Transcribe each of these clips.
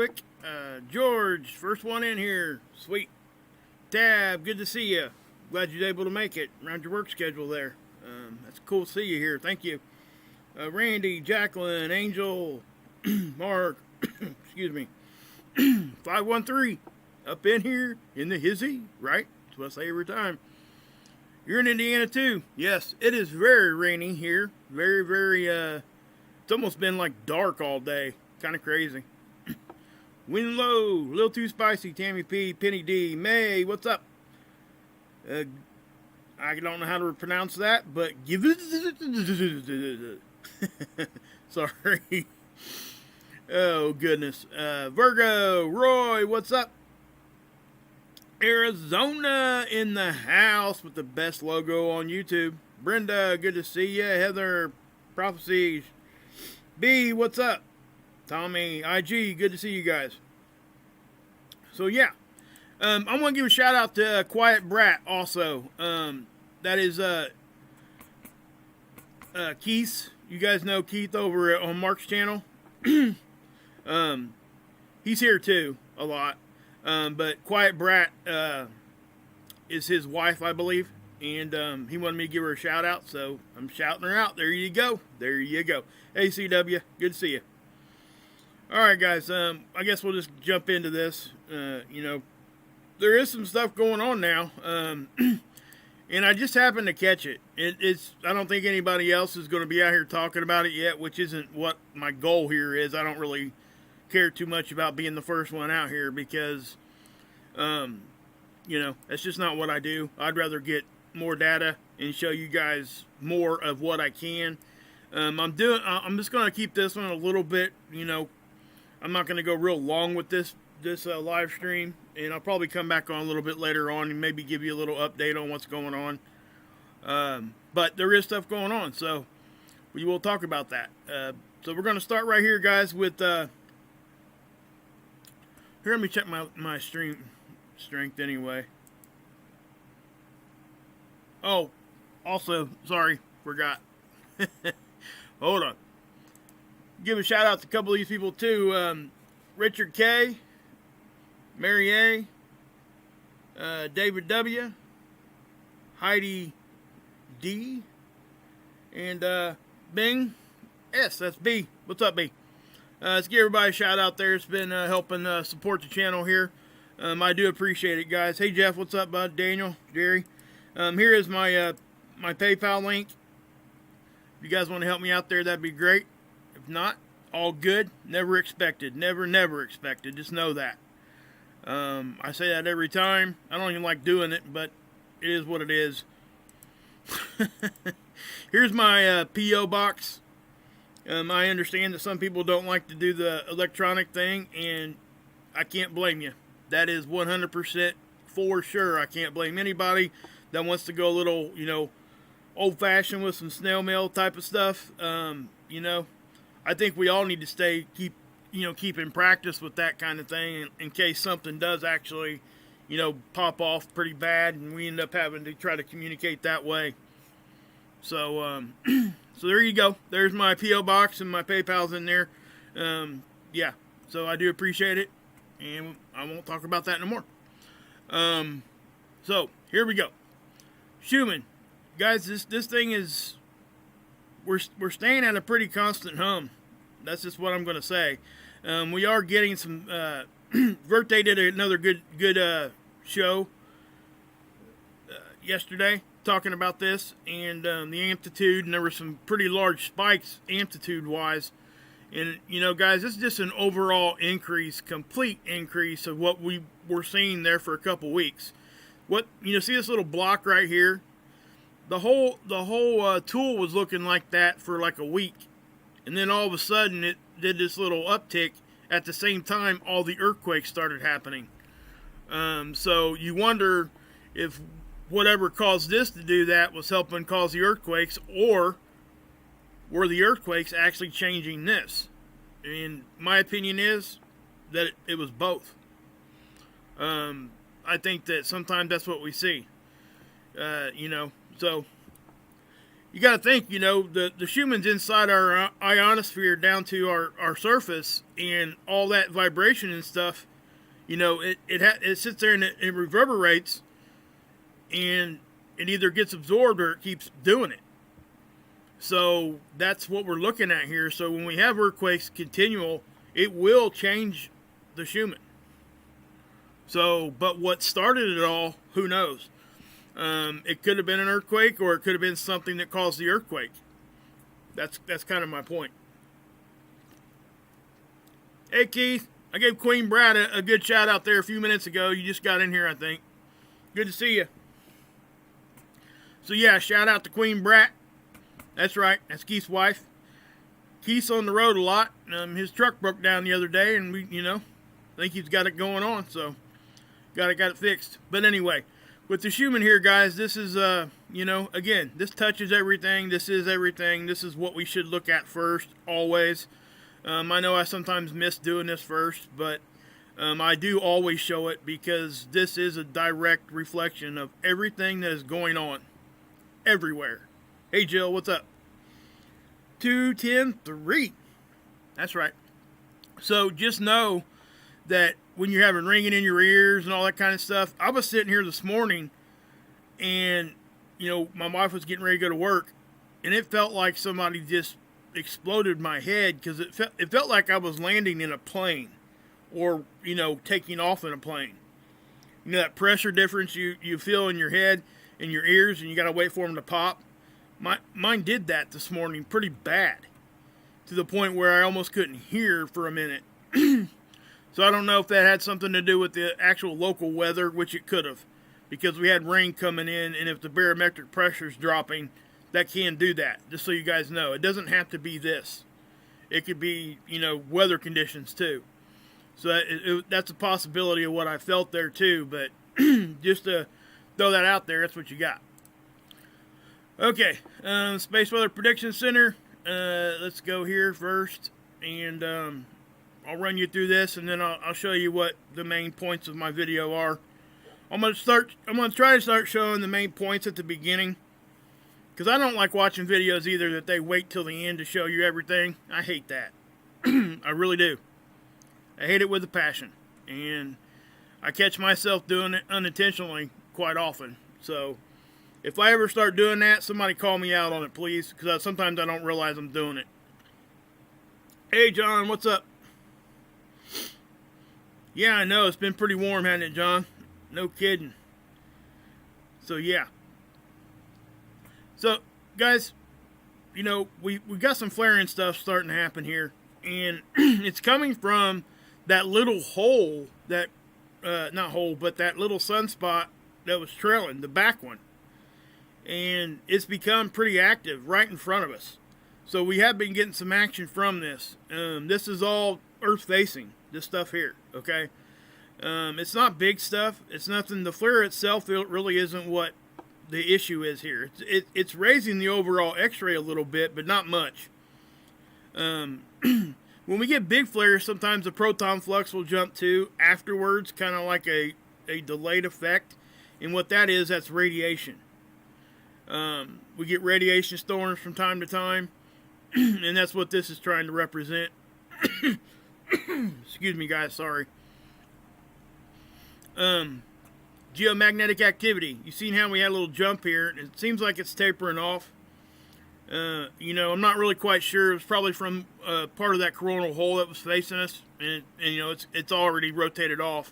quick. George, first one in here. Sweet. Tab, good to see you. Glad you're able to make it around your work schedule there. That's cool to see you here. Thank you. Randy, Jacqueline, Angel, Mark, excuse me. 513, up in here in the hizzy, right? That's what I say every time. You're in Indiana too. Yes, it is very rainy here. Very, very, it's almost been like dark all day. Kind of crazy. Wind low, a little too spicy. Tammy P, Penny D, May, what's up? I don't know how to pronounce that, but give it. Sorry. Oh, goodness. Virgo, Roy, what's up? Arizona in the house with the best logo on YouTube. Brenda, good to see you. Heather, Prophecies. B, what's up? Tommy, IG, good to see you guys. So, yeah. I'm going to give a shout out to Quiet Brat also. That is Keith. You guys know Keith over on Mark's channel. He's here too a lot. But Quiet Brat is his wife, I believe. And he wanted me to give her a shout out, so I'm shouting her out. There you go. There you go. ACW, good to see you. Alright guys, I guess we'll just jump into this. You know, there is some stuff going on now. And I just happened to catch it. I don't think anybody else is going to be out here talking about it yet, which isn't what my goal here is. I don't really care too much about being the first one out here because, you know, that's just not what I do. I'd rather get more data and show you guys more of what I can. I'm just going to keep this one a little bit, you know, I'm not going to go real long with this live stream, and I'll probably come back on a little bit later on and maybe give you a little update on what's going on. But there is stuff going on, so we will talk about that. So we're going to start right here, guys, with here, let me check my stream strength anyway. Oh, also, sorry, forgot. Hold on. Give a shout out to a couple of these people too. Richard K, Mary A, David W, Heidi D, and Bing S. That's B. What's up, B? Let's give everybody a shout out there. It's been helping support the channel here. I do appreciate it, guys. Hey Jeff, what's up, bud? Daniel, Jerry. Here is my my PayPal link. If you guys want to help me out there, that'd be great. If not, all good. Never expected. Never expected. Just know that. I say that every time. I don't even like doing it, but it is what it is. Here's my P.O. box. I understand that some people don't like to do the electronic thing, and I can't blame you. That is 100% for sure. I can't blame anybody that wants to go a little, you know, old-fashioned with some snail mail type of stuff. You know, I think we all need to keep in practice with that kind of thing in case something does actually, you know, pop off pretty bad and we end up having to try to communicate that way. So, so there you go. There's my P.O. box and my PayPal's in there. Yeah, so I do appreciate it, and I won't talk about that no more. So here we go. Schumann, guys, this thing is, we're staying at a pretty constant hum. That's just what I'm going to say. We are getting some. Verte did another good show yesterday talking about this and the amplitude, and there were some pretty large spikes amplitude-wise. And, you know, guys, this is just an overall increase, complete increase of what we were seeing there for a couple weeks. What, you know, see this little block right here? The whole tool was looking like that for like a week. And then all of a sudden it did this little uptick. At the same time, all the earthquakes started happening. So you wonder if whatever caused this to do that was helping cause the earthquakes, or were the earthquakes actually changing this? And my opinion is that it was both. I think that sometimes that's what we see. You know, so you got to think, the Schumann's inside our ionosphere down to our surface, and all that vibration and stuff, it sits there and it reverberates, and it either gets absorbed or it keeps doing it. So that's what we're looking at here. So when we have earthquakes continual, it will change the Schumann. So, but what started it all, who knows? It could have been an earthquake, or it could have been something that caused the earthquake. That's kind of my point. Hey, Keith, I gave Queen Brad a good shout out there a few minutes ago. You just got in here, I think. Good to see you. So yeah, shout out to Queen Brat. That's right, that's Keith's wife. Keith's on the road a lot. His truck broke down the other day, and we, think he's got it going on, so got it fixed. But anyway, with the Schumann here, guys, this is, again, this touches everything. This is everything. This is what we should look at first, always. I know I sometimes miss doing this first, but I do always show it, because this is a direct reflection of everything that is going on everywhere. Hey, Jill, what's up? 2-10-3. That's right. So just know that when you're having ringing in your ears and all that kind of stuff, I was sitting here this morning, and, my wife was getting ready to go to work, and it felt like somebody just exploded my head, because it felt like I was landing in a plane, or, taking off in a plane. That pressure difference you feel in your head and your ears, and you got to wait for them to pop. Mine did that this morning pretty bad, to the point where I almost couldn't hear for a minute. So I don't know if that had something to do with the actual local weather, which it could have, because we had rain coming in, and if the barometric pressure is dropping, that can do that, just so you guys know. It doesn't have to be this. It could be, weather conditions too. So that's a possibility of what I felt there too, but just to throw that out there, that's what you got. Okay, Space Weather Prediction Center. Let's go here first, and I'll run you through this, and then I'll show you what the main points of my video are. I'm gonna try to start showing the main points at the beginning, because I don't like watching videos either that they wait till the end to show you everything. I hate that. I really do. I hate it with a passion, and I catch myself doing it unintentionally quite often. So if I ever start doing that, somebody call me out on it, please, because sometimes I don't realize I'm doing it. Hey, John, what's up? Yeah, I know. It's been pretty warm, hasn't it, John? No kidding. So, yeah. So, guys, we got some flaring stuff starting to happen here. And it's coming from that little hole, that little sunspot that was trailing, the back one. And it's become pretty active right in front of us. So we have been getting some action from this. This is all Earth facing, this stuff here, okay? It's not big stuff. It's nothing. The flare itself, it really isn't what the issue is here. It's raising the overall X-ray a little bit, but not much. When we get big flares, sometimes the proton flux will jump too afterwards, kind of like a delayed effect. And what that is, that's radiation. We get radiation storms from time to time, and that's what this is trying to represent. Excuse me, guys, sorry. Geomagnetic activity. You've seen how we had a little jump here. It seems like it's tapering off. I'm not really quite sure. It was probably from part of that coronal hole that was facing us, and it's already rotated off,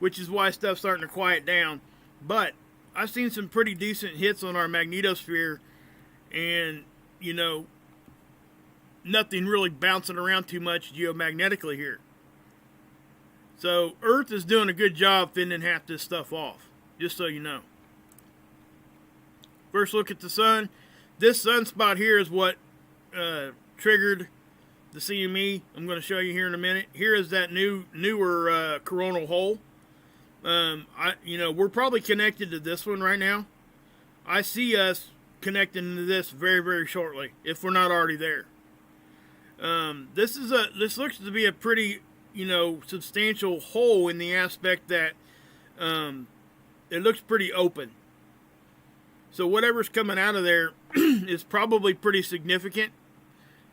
which is why stuff's starting to quiet down. But I've seen some pretty decent hits on our magnetosphere, and nothing really bouncing around too much geomagnetically here. So Earth is doing a good job fending half this stuff off, just so you know. First look at the sun. This sunspot here is what triggered the CME. I'm going to show you here in a minute. Here is that newer coronal hole. We're probably connected to this one right now. I see us connecting to this very, very shortly, if we're not already there. This looks to be a pretty, substantial hole in the aspect that it looks pretty open. So whatever's coming out of there is probably pretty significant.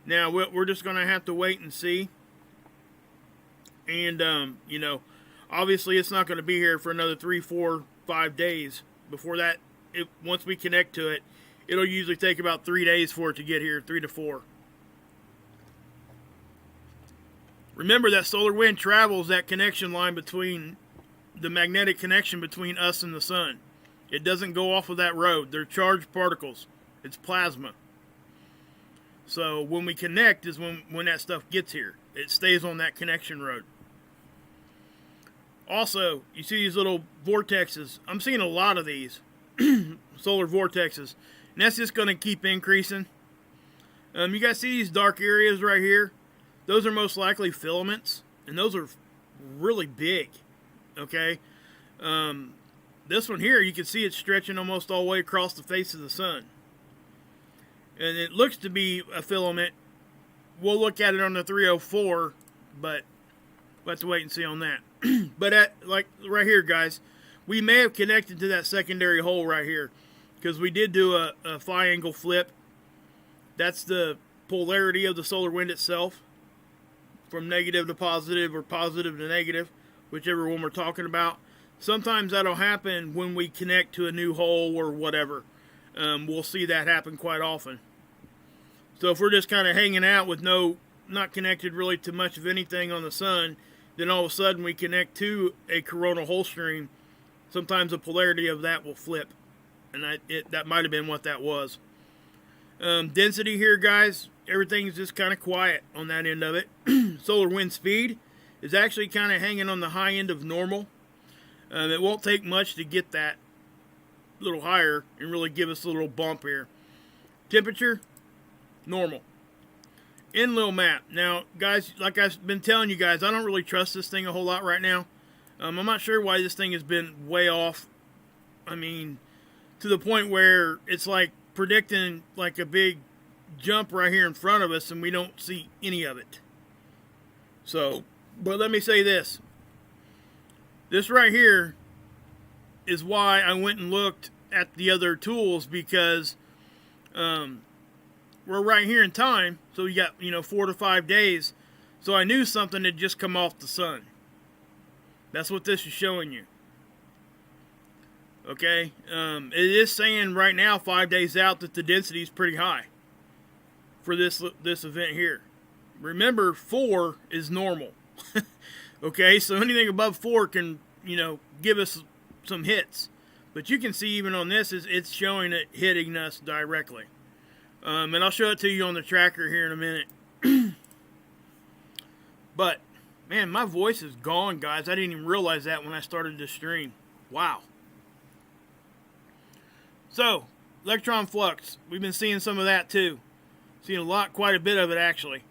Now, we're just going to have to wait and see. And, you know, obviously it's not going to be here for another 3, 4, 5 days. Before that, once we connect to it, it'll usually take about 3 days for it to get here, 3 to 4. Remember that solar wind travels that connection line between the magnetic connection between us and the sun. It doesn't go off of that road. They're charged particles. It's plasma. So when we connect is when that stuff gets here. It stays on that connection road. Also, you see these little vortexes. I'm seeing a lot of these solar vortexes. And that's just going to keep increasing. You guys see these dark areas right here? Those are most likely filaments. And those are really big. Okay? This one here, you can see it stretching almost all the way across the face of the sun. And it looks to be a filament. We'll look at it on the 304, but we'll have to wait and see on that. But like right here, guys, we may have connected to that secondary hole right here because we did do a phi angle flip. That's the polarity of the solar wind itself, from negative to positive or positive to negative, whichever one we're talking about. Sometimes that'll happen when we connect to a new hole or whatever. We'll see that happen quite often. So if we're just kind of hanging out with not connected really to much of anything on the sun, then all of a sudden we connect to a coronal hole stream, sometimes the polarity of that will flip. And that might have been what that was. Density here, guys, everything's just kind of quiet on that end of it. Solar wind speed is actually kind of hanging on the high end of normal. It won't take much to get that a little higher and really give us a little bump here. Temperature, normal. Enlil map. Now, guys, like I've been telling you guys, I don't really trust this thing a whole lot right now. I'm not sure why this thing has been way off. I mean, to the point where it's like predicting like a big jump right here in front of us and we don't see any of it. So, but let me say this. This right here is why I went and looked at the other tools, because we're right here in time, so we got 4 to 5 days. So I knew something had just come off the sun. That's what this is showing you. Okay, it is saying right now 5 days out that the density is pretty high for this event here. Remember, 4 is normal. Okay, so anything above 4 can give us some hits. But you can see even on this, it's showing it hitting us directly. And I'll show it to you on the tracker here in a minute. But, man, my voice is gone, guys. I didn't even realize that when I started this stream. Wow. So, electron flux. We've been seeing some of that too. Seeing quite a bit of it actually.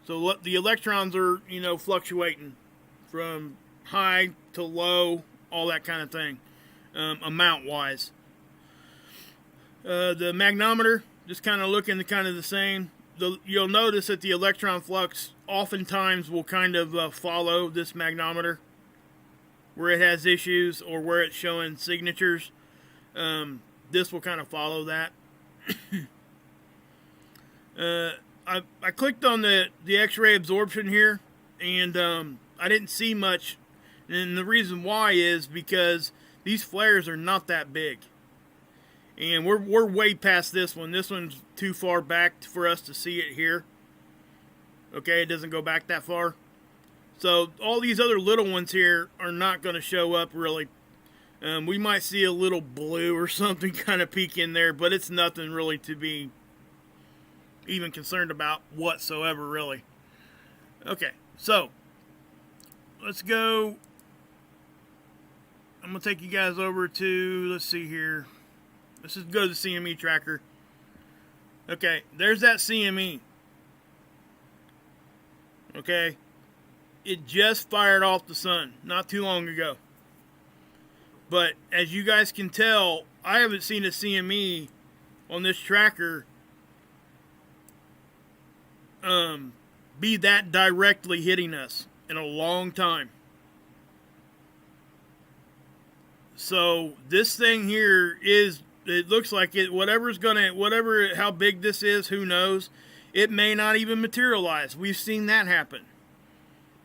So the electrons are, fluctuating from high to low, all that kind of thing, amount-wise. The magnometer, just kind of looking kind of the same. You'll notice that the electron flux oftentimes will kind of follow this magnometer, where it has issues or where it's showing signatures. This will kind of follow that. I clicked on the X-ray absorption here, and I didn't see much. And the reason why is because these flares are not that big. And we're way past this one. This one's too far back for us to see it here. Okay, it doesn't go back that far. So all these other little ones here are not going to show up really. We might see a little blue or something kind of peek in there, but it's nothing really to be even concerned about whatsoever, really. Okay, so let's go. I'm going to take you guys over to, let's see here. Let's just go to the CME tracker. Okay, there's that CME. Okay, it just fired off the sun not too long ago. But as you guys can tell, I haven't seen a CME on this tracker be that directly hitting us in a long time. So this thing here is it looks like it. How big this is, who knows? It may not even materialize. We've seen that happen.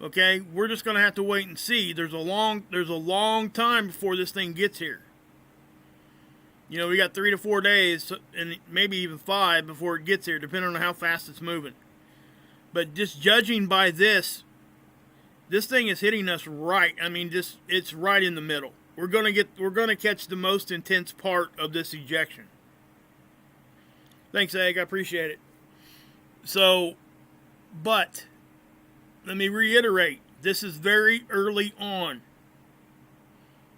Okay, we're just gonna have to wait and see. There's a long time before this thing gets here. You know, we got 3 to 4 days, and maybe even 5 before it gets here, depending on how fast it's moving. But just judging by this thing is hitting us right. I mean, it's right in the middle. We're gonna catch the most intense part of this ejection. Thanks, Egg. I appreciate it. So, but let me reiterate, this is very early on.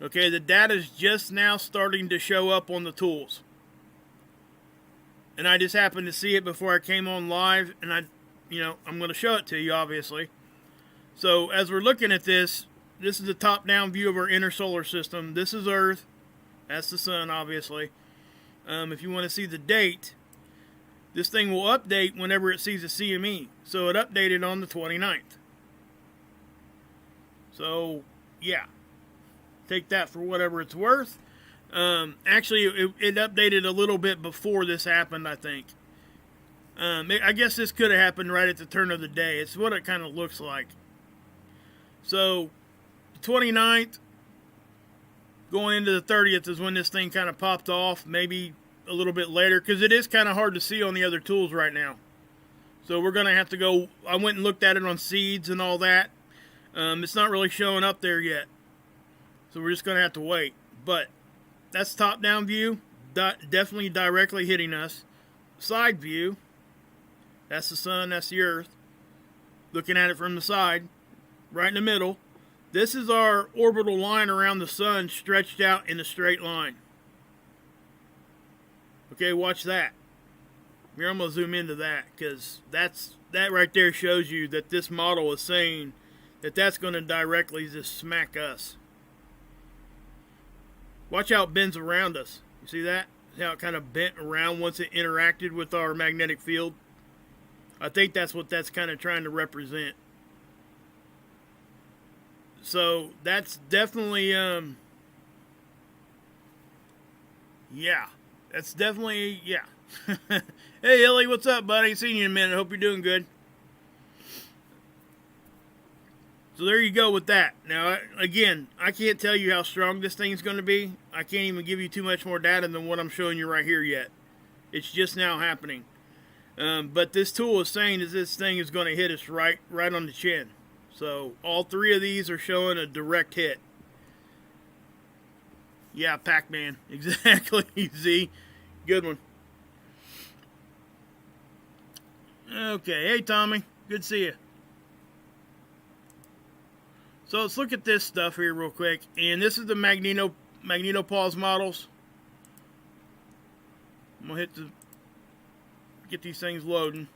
Okay, the data is just now starting to show up on the tools. And I just happened to see it before I came on live, and I'm going to show it to you, obviously. So, as we're looking at this is a top-down view of our inner solar system. This is Earth. That's the sun, obviously. If you want to see the date, this thing will update whenever it sees a CME. So, it updated on the 29th. So, yeah. Take that for whatever it's worth. Actually, it updated a little bit before this happened, I think. I guess this could have happened right at the turn of the day. It's what it kind of looks like. So, the 29th, going into the 30th is when this thing kind of popped off. Maybe a little bit later, because it is kind of hard to see on the other tools right now. So, we're going to have to go. I went and looked at it on seeds and all that. It's not really showing up there yet. So we're just going to have to wait. But that's top-down view. Definitely directly hitting us. Side view. That's the sun. That's the earth. Looking at it from the side. Right in the middle. This is our orbital line around the sun stretched out in a straight line. Okay, watch that. Here, I'm going to zoom into that. Because that right there shows you that this model is saying that that's going to directly just smack us. Watch how it bends around us. You see that? See how it kind of bent around once it interacted with our magnetic field? I think that's what that's kind of trying to represent. So, that's definitely, yeah. That's definitely, yeah. Hey, Ellie, what's up, buddy? Ain't seen you in a minute. Hope you're doing good. So there you go with that. Now, again, I can't tell you how strong this thing's going to be. I can't even give you too much more data than what I'm showing you right here yet. It's just now happening. But this tool is saying that this thing is going to hit us right on the chin. So all 3 of these are showing a direct hit. Yeah, Pac-Man. Exactly, Z. Good one. Okay. Hey, Tommy. Good to see you. So let's look at this stuff here real quick. And this is the magnetopause models. I'm going to get these things loading.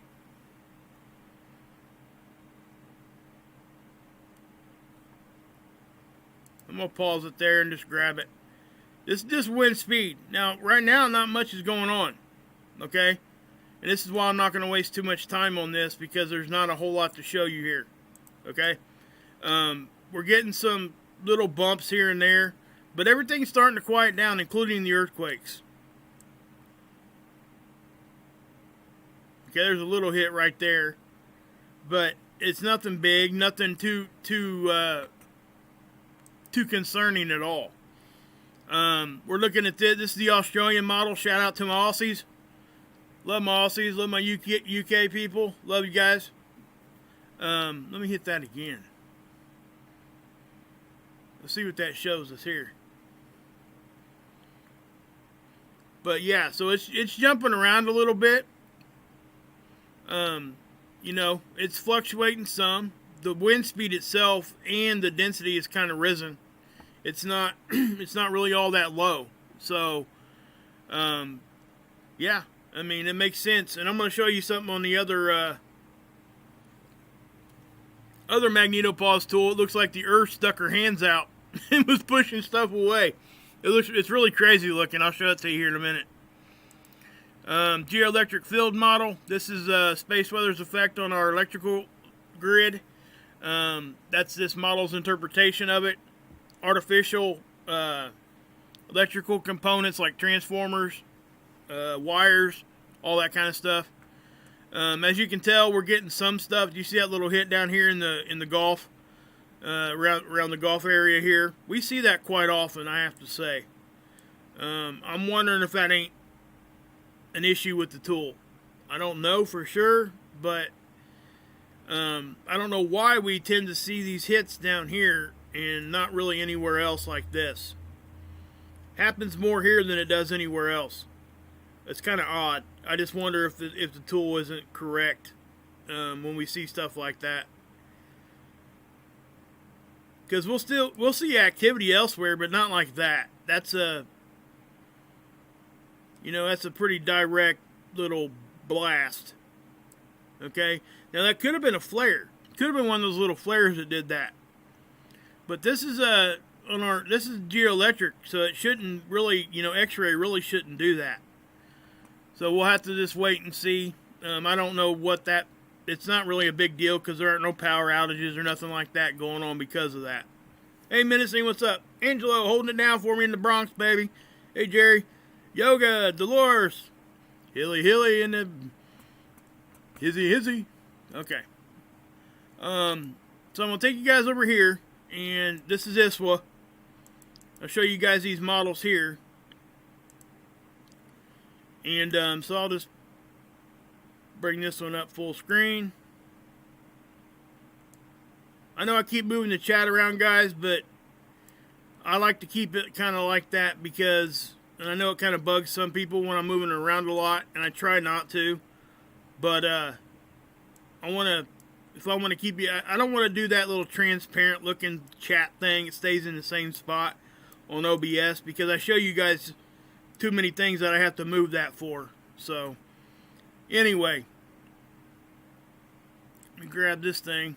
I'm going to pause it there and just grab it. This is just wind speed. Now, right now, not much is going on. Okay? And this is why I'm not going to waste too much time on this, because there's not a whole lot to show you here. Okay? We're getting some little bumps here and there, but everything's starting to quiet down, including the earthquakes. Okay, there's a little hit right there, but it's nothing big, nothing too concerning at all. We're looking at this. This is the Australian model. Shout out to my Aussies. Love my Aussies. Love my UK people. Love you guys. Let me hit that again. Let's see what that shows us here. But yeah, so it's jumping around a little bit. You know, it's fluctuating some. The wind speed itself and the density is kind of risen. It's not it's not really all that low. So yeah, I mean, it makes sense. And I'm going to show you something on the other magnetopause tool. It looks like the Earth stuck her hands out and was pushing stuff away. It's really crazy looking. I'll show it to you here in a minute. Geoelectric field model. This is space weather's effect on our electrical grid. That's this model's interpretation of it. Artificial electrical components like transformers, wires, all that kind of stuff. As you can tell, we're getting some stuff. Do you see that little hit down here in the Gulf, around the Gulf area here? We see that quite often, I have to say. I'm wondering if that ain't an issue with the tool. I don't know for sure, but I don't know why we tend to see these hits down here and not really anywhere else like this. Happens more here than it does anywhere else. It's kind of odd. I just wonder if the tool isn't correct when we see stuff like that. Because we'll see activity elsewhere, but not like that. That's a pretty direct little blast. Okay, now that could have been a flare. Could have been one of those little flares that did that. But this is this is geoelectric, so it shouldn't really, X-ray really shouldn't do that. So we'll have to just wait and see. I don't know what that. It's not really a big deal because there aren't no power outages or nothing like that going on because of that. Hey, Menacing, what's up? Angelo, holding it down for me in the Bronx, baby. Hey, Jerry. Yoga, Dolores. Hilly, and the hizzy. Okay. So I'm going to take you guys over here, and this is ISWA. I'll show you guys these models here. And so I'll just bring this one up full screen. I know I keep moving the chat around, guys, but I like to keep it kind of like that because, and I know it kind of bugs some people when I'm moving it around a lot, and I try not to. But if I want to keep you, I don't want to do that little transparent looking chat thing. It stays in the same spot on OBS because I show you guys too many things that I have to move that for. So anyway, let me grab this thing.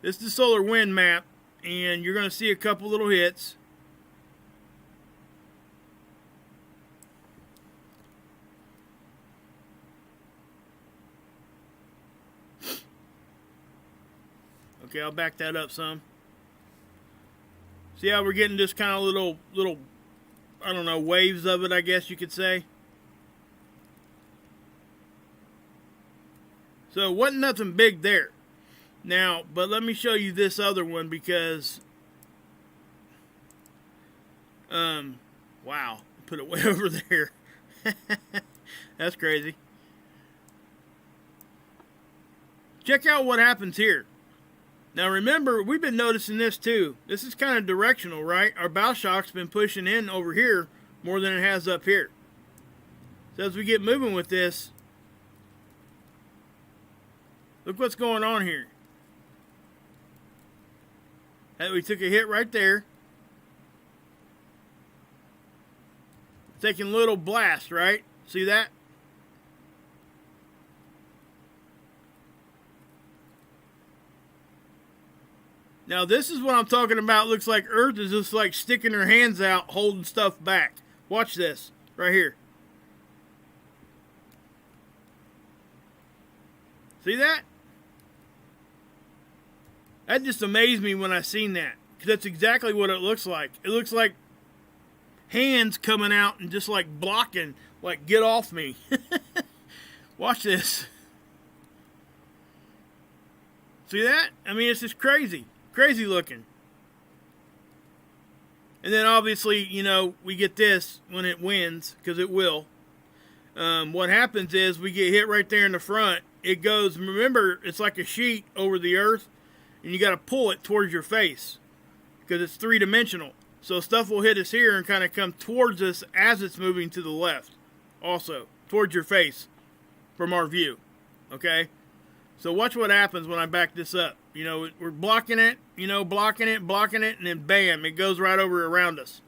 This is the solar wind map, and you're going to see a couple little hits. Okay, I'll back that up some. See how we're getting this kind of little, I don't know, waves of it, I guess you could say. So it wasn't nothing big there. Now, but let me show you this other one because, wow, put it way over there. That's crazy. Check out what happens here. Now remember, we've been noticing this too. This is kind of directional, right? Our bow shock's been pushing in over here more than it has up here. So as we get moving with this, look what's going on here. We took a hit right there. Taking a little blast, right? See that? Now this is what I'm talking about. Looks like Earth is just like sticking her hands out, holding stuff back. Watch this, right here. See that? That just amazed me when I seen that. Because that's exactly what it looks like. It looks like hands coming out and just like blocking, like get off me. Watch this. See that? I mean, it's just crazy. Crazy looking. And then obviously, we get this when it wins, because it will. What happens is we get hit right there in the front. It goes, remember, it's like a sheet over the earth, and you got to pull it towards your face because it's three-dimensional. So stuff will hit us here and kind of come towards us as it's moving to the left. Also, towards your face from our view. Okay? So watch what happens when I back this up. We're blocking it, blocking it, and then bam, it goes right over around us.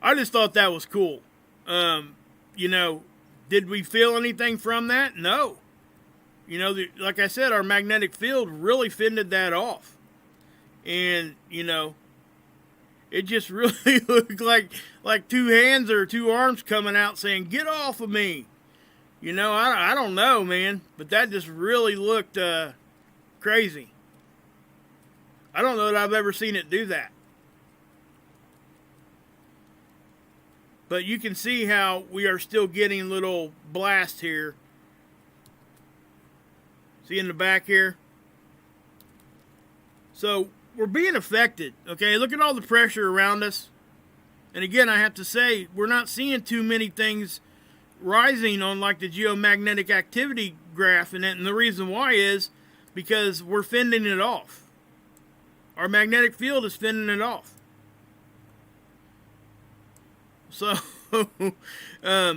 I just thought that was cool. Did we feel anything from that? No. Like I said, our magnetic field really fended that off. And, It just really looked like two hands or two arms coming out saying, "Get off of me." You know, I don't know, man. But that just really looked crazy. I don't know that I've ever seen it do that. But you can see how we are still getting little blasts here. See in the back here? So we're being affected, okay? Look at all the pressure around us. And again, I have to say, we're not seeing too many things rising on like the geomagnetic activity graph. And the reason why is because we're fending it off. Our magnetic field is fending it off. So,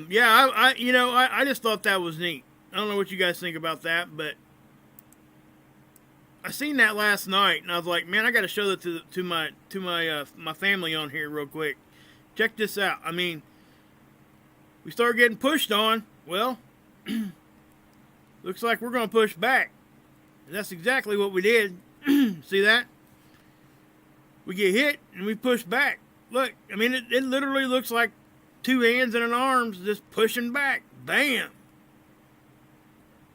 yeah, I just thought that was neat. I don't know what you guys think about that, but I seen that last night, and I was like, man, I got to show that to my family on here real quick. Check this out. I mean, we start getting pushed on. Well, looks like we're going to push back. And that's exactly what we did. See that? We get hit, and we push back. Look, I mean, it literally looks like two hands and an arm just pushing back. Bam!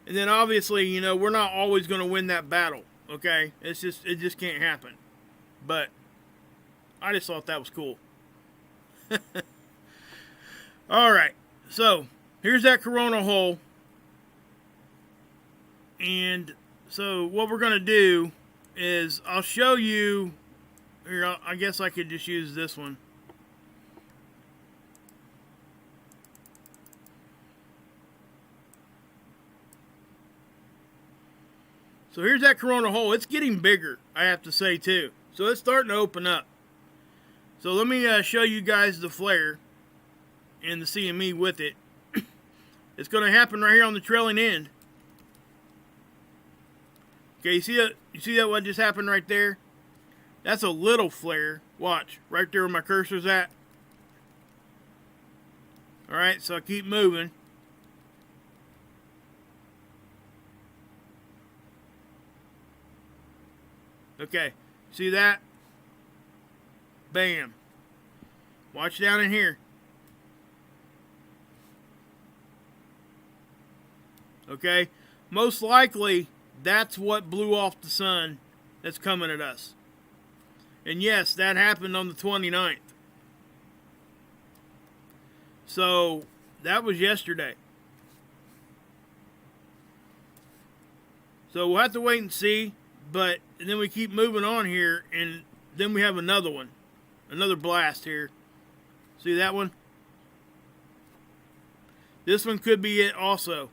And then obviously, you know, we're not always going to win that battle, okay? It just can't happen. But I just thought that was cool. All right, so here's that coronal hole. And so what we're going to do is I'll show you. Here, I guess I could just use this one. So here's that coronal hole. It's getting bigger, I have to say, too. So it's starting to open up. So let me show you guys the flare and the CME with it. It's going to happen right here on the trailing end. Okay, you see that? You see that what just happened right there? That's a little flare. Watch, right there where my cursor's at. Alright, so I keep moving. Okay, see that? Bam. Watch down in here. Okay, most likely that's what blew off the sun that's coming at us. And yes, that happened on the 29th. So, that was yesterday. So, we'll have to wait and see. But, and then we keep moving on here. And then we have another one. Another blast here. See that one? This one could be it also.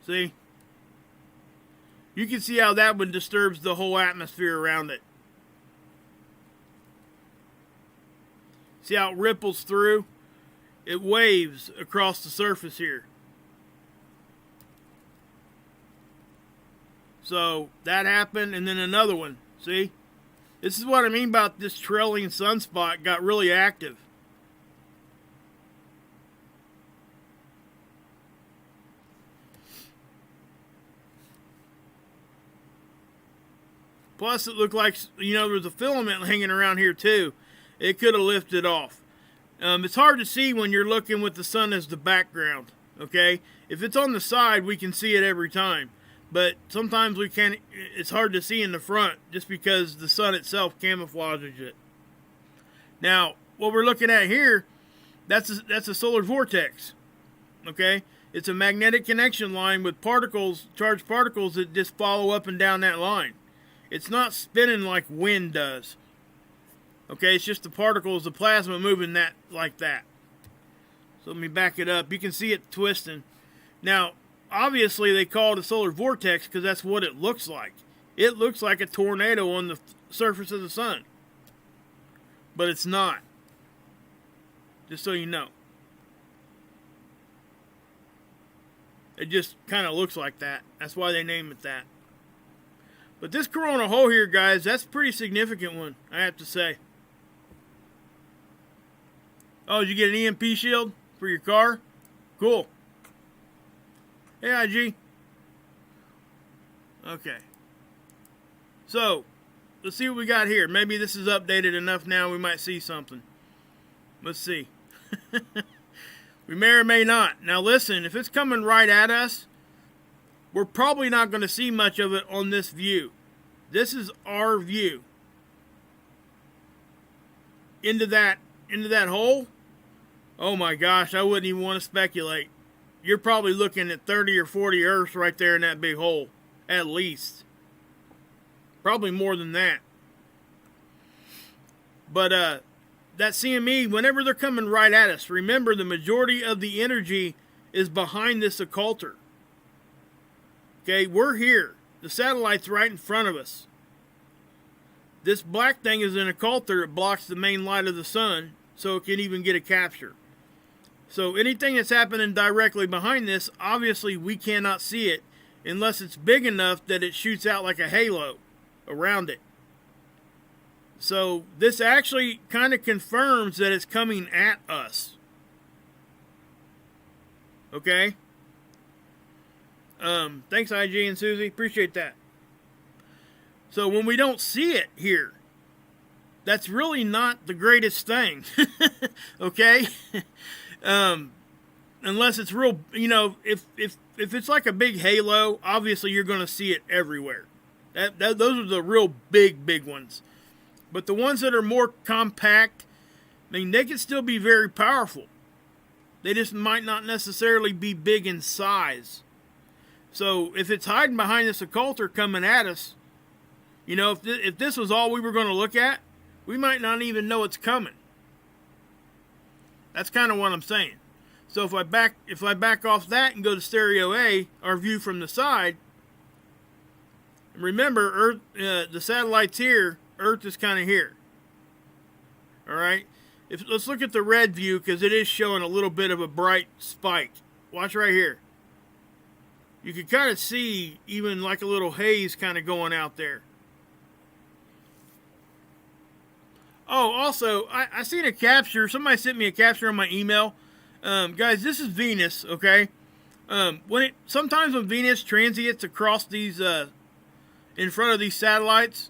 See? You can see how that one disturbs the whole atmosphere around it. See how it ripples through? It waves across the surface here. So that happened, and then another one. See? This is what I mean about this trailing sunspot got really active. Plus, it looked like, you know, there was a filament hanging around here, too. It could have lifted off. It's hard to see when you're looking with the sun as the background, okay? If it's on the side, we can see it every time. But sometimes we can't, it's hard to see in the front just because the sun itself camouflages it. Now, what we're looking at here, that's a solar vortex, okay? It's a magnetic connection line with particles, charged particles that just follow up and down that line. It's not spinning like wind does. Okay, it's just the particles, the plasma moving that like that. So let me back it up. You can see it twisting. Now, obviously they call it a solar vortex because that's what it looks like. It looks like a tornado on the surface of the sun. But it's not. Just so you know. It just kind of looks like that. That's why they name it that. But this coronal hole here, guys, that's a pretty significant one, I have to say. Oh, did you get an EMP shield for your car? Cool. Hey, IG. Okay. So, let's see what we got here. Maybe this is updated enough now we might see something. Let's see. We may or may not. Now listen, if it's coming right at us, we're probably not going to see much of it on this view. This is our view. Into that hole? Oh my gosh, I wouldn't even want to speculate. You're probably looking at 30 or 40 Earths right there in that big hole. At least. Probably more than that. But that CME, whenever they're coming right at us, remember the majority of the energy is behind this occulter. Okay, we're here. The satellite's right in front of us. This black thing is an occulter. It blocks the main light of the sun, so it can even get a capture. So anything that's happening directly behind this, obviously we cannot see it unless it's big enough that it shoots out like a halo around it. So this actually kind of confirms that it's coming at us. Okay? Thanks, IG and Susie. Appreciate that. So when we don't see it here, that's really not the greatest thing. Okay? Unless it's real, if it's like a big halo, obviously you're going to see it everywhere. Those are the real big ones. But the ones that are more compact, I mean, they can still be very powerful. They just might not necessarily be big in size. So if it's hiding behind this occulter coming at us, if this was all we were going to look at, we might not even know it's coming. That's kind of what I'm saying. So if I back off that and go to stereo A, our view from the side, remember Earth, the satellite's here, Earth is kind of here. All right. Let's look at the red view because it is showing a little bit of a bright spike. Watch right here. You can kind of see even like a little haze kind of going out there. Oh, also, I seen a capture. Somebody sent me a capture on my email. Guys, this is Venus, okay? Sometimes when Venus transits across these, in front of these satellites,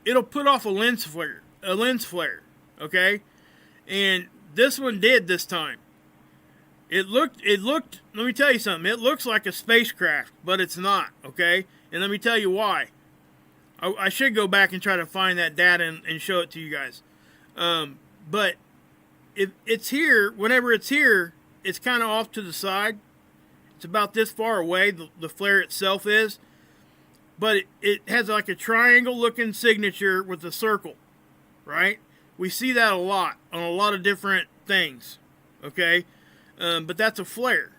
it'll put off a lens flare, okay? And this one did this time. It looked, let me tell you something. It looks like a spacecraft, but it's not, okay? And let me tell you why. I should go back and try to find that data and show it to you guys. But if it's here, whenever it's here, it's kind of off to the side. It's about this far away, the flare itself is. But it has like a triangle looking signature with a circle, right? We see that a lot on a lot of different things, okay? But that's a flare.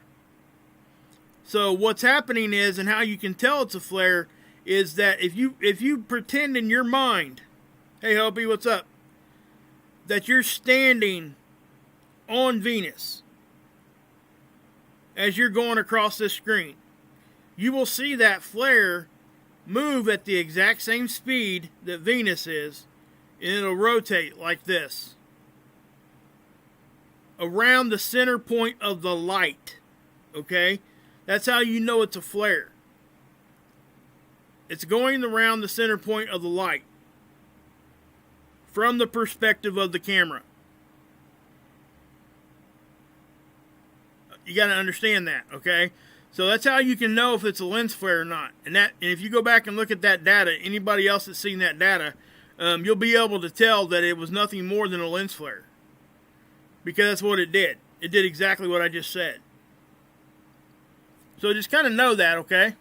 So what's happening is, and how you can tell it's a flare, is that if you pretend in your mind, hey Hopi, what's up? That you're standing on Venus as you're going across this screen, you will see that flare move at the exact same speed that Venus is, and it'll rotate like this around the center point of the light. Okay? That's how you know it's a flare. It's going around the center point of the light from the perspective of the camera. You got to understand that, okay? So that's how you can know if it's a lens flare or not. And if you go back and look at that data, anybody else that's seen that data, you'll be able to tell that it was nothing more than a lens flare. Because that's what it did. It did exactly what I just said. So just kind of know that, okay?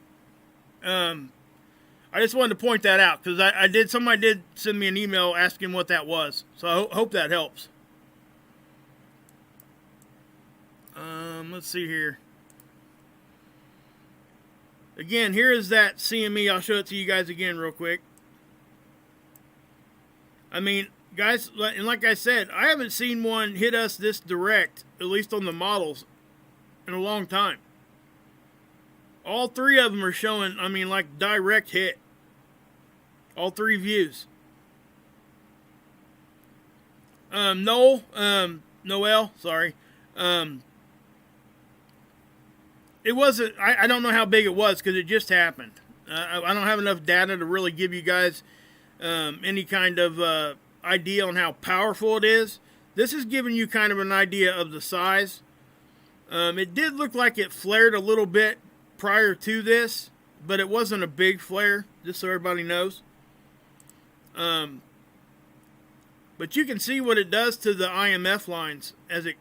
I just wanted to point that out because somebody did send me an email asking what that was. So I hope that helps. Let's see here. Again, here is that CME. I'll show it to you guys again real quick. I mean, guys, and like I said, I haven't seen one hit us this direct, at least on the models, in a long time. All three of them are showing, I mean, like direct hit. All three views. Noel, sorry. It wasn't, I don't know how big it was because it just happened. I don't have enough data to really give you guys any kind of idea on how powerful it is. This is giving you kind of an idea of the size. It did look like it flared a little bit prior to this, but it wasn't a big flare, just so everybody knows. But you can see what it does to the IMF lines as it.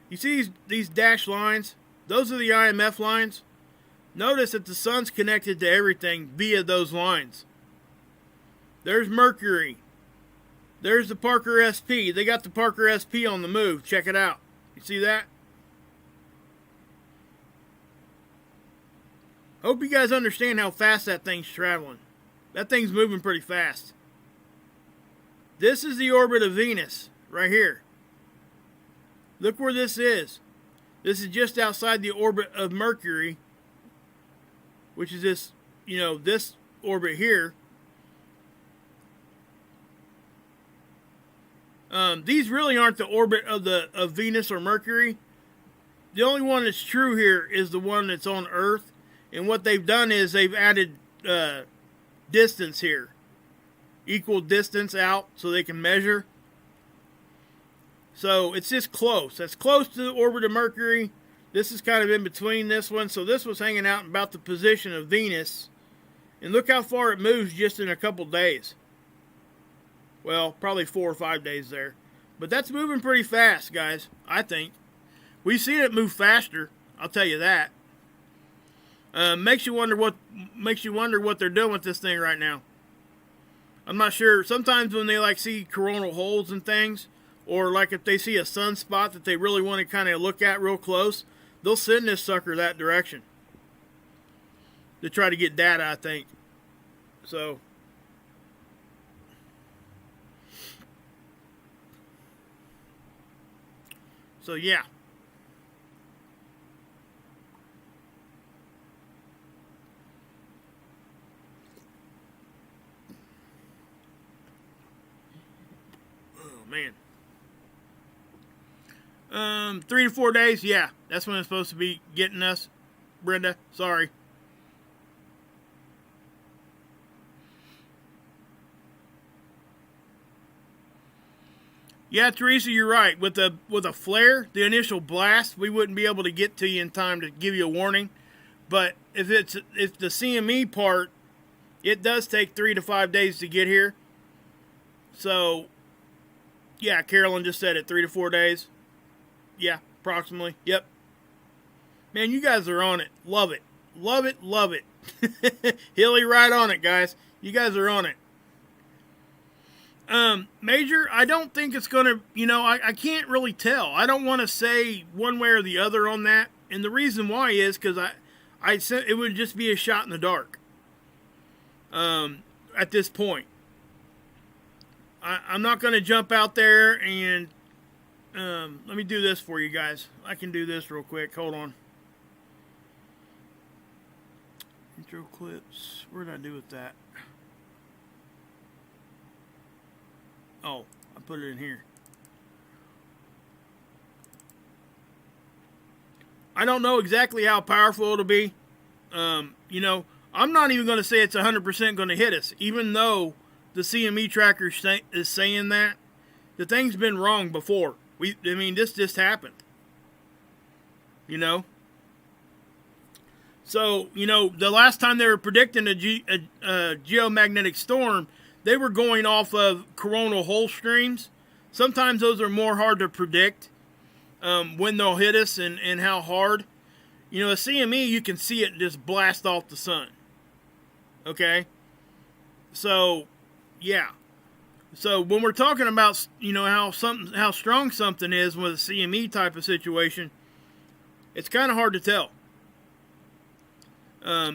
You see these dashed lines? Those are the IMF lines. Notice that the sun's connected to everything via those lines. There's Mercury. There's the Parker SP. They got the Parker SP on the move. Check it out. You see that? Hope you guys understand how fast that thing's traveling. That thing's moving pretty fast. This is the orbit of Venus, right here. Look where this is. This is just outside the orbit of Mercury, which is this, this orbit here. These really aren't the orbit of Venus or Mercury. The only one that's true here is the one that's on Earth. And what they've done is they've added distance here. Equal distance out so they can measure. So it's just close. That's close to the orbit of Mercury. This is kind of in between this one. So this was hanging out about the position of Venus. And look how far it moves just in a couple days. Well, probably 4 or 5 days there. But that's moving pretty fast, guys, I think. We've seen it move faster, I'll tell you that. Makes you wonder what they're doing with this thing right now. I'm not sure. Sometimes when they see coronal holes and things, or like if they see a sunspot that they really want to kind of look at real close, they'll send this sucker that direction to try to get data, I think. So yeah. Oh man. 3 to 4 days, yeah. That's when it's supposed to be getting us. Brenda, sorry. Yeah, Teresa, you're right. With a flare, the initial blast, we wouldn't be able to get to you in time to give you a warning. But if the CME part, it does take 3 to 5 days to get here. So, yeah, Carolyn just said it, 3 to 4 days. Yeah, approximately. Yep. Man, you guys are on it. Love it. Love it, love it. Hilly, right on it, guys. You guys are on it. Major, I don't think it's going to, I can't really tell. I don't want to say one way or the other on that. And the reason why is because I said it would just be a shot in the dark. At this point. I'm not going to jump out there and, let me do this for you guys. I can do this real quick. Hold on. Intro clips. What did I do with that? Oh, I put it in here. I don't know exactly how powerful it'll be. I'm not even going to say it's 100% going to hit us, even though the CME tracker is saying that. The thing's been wrong before. This just happened. So, the last time they were predicting a geomagnetic storm, they were going off of coronal hole streams. Sometimes those are more hard to predict when they'll hit us and how hard. A CME, you can see it just blast off the sun. Okay? So, yeah. So when we're talking about, how strong something is with a CME type of situation, it's kind of hard to tell.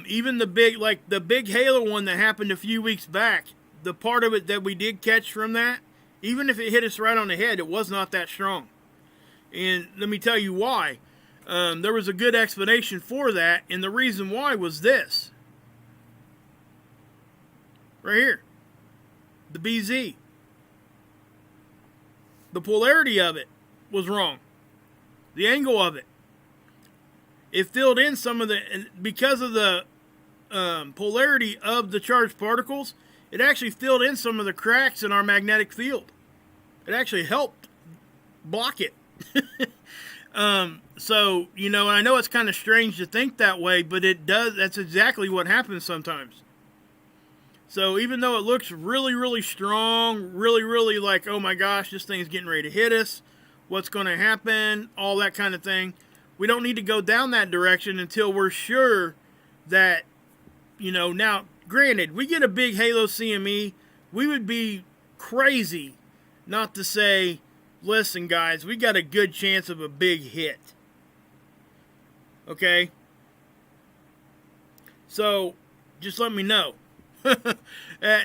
Even the big halo one that happened a few weeks back, the part of it that we did catch from that, even if it hit us right on the head, it was not that strong. And let me tell you why. There was a good explanation for that, and the reason why was this. Right here. The BZ. The polarity of it was wrong. The angle of it. It filled in some of the, because of the polarity of the charged particles, it actually filled in some of the cracks in our magnetic field. It actually helped block it. So, you know, I know it's kind of strange to think that way, but it does. That's exactly what happens sometimes. So even though it looks really, really strong, really, really like, oh my gosh, this thing's getting ready to hit us, what's going to happen, all that kind of thing, we don't need to go down that direction until we're sure that, you know, now, granted, we get a big Halo CME, we would be crazy not to say, listen, guys, we got a good chance of a big hit. Okay? So, just let me know.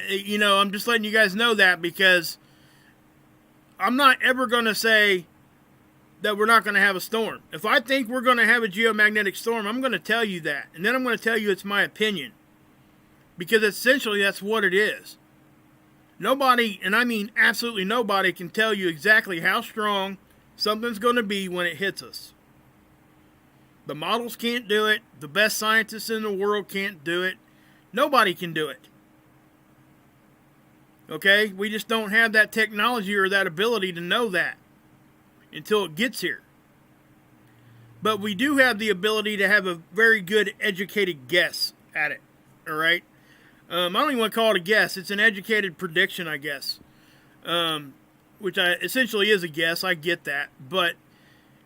You know, I'm just letting you guys know that, because I'm not ever going to say that we're not going to have a storm. If I think we're going to have a geomagnetic storm, I'm going to tell you that. And then I'm going to tell you it's my opinion. Because essentially that's what it is. Nobody, and I mean absolutely nobody, can tell you exactly how strong something's going to be when it hits us. The models can't do it. The best scientists in the world can't do it. Nobody can do it. Okay? We just don't have that technology or that ability to know that until it gets here. But we do have the ability to have a very good educated guess at it. Alright? I don't even want to call it a guess. It's an educated prediction, I guess. Which essentially is a guess. I get that. But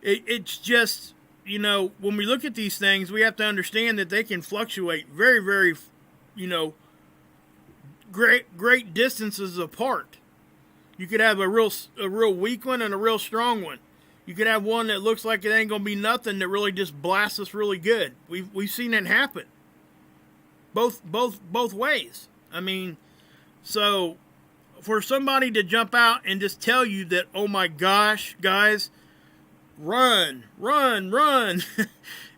it's just, you know, when we look at these things, we have to understand that they can fluctuate very, very, you know, great distances apart. You could have a real weak one and a real strong one. You could have one that looks like it ain't gonna be nothing that really just blasts us really good. We've seen it happen. Both ways. I mean, so for somebody to jump out and just tell you that, oh my gosh, guys, run.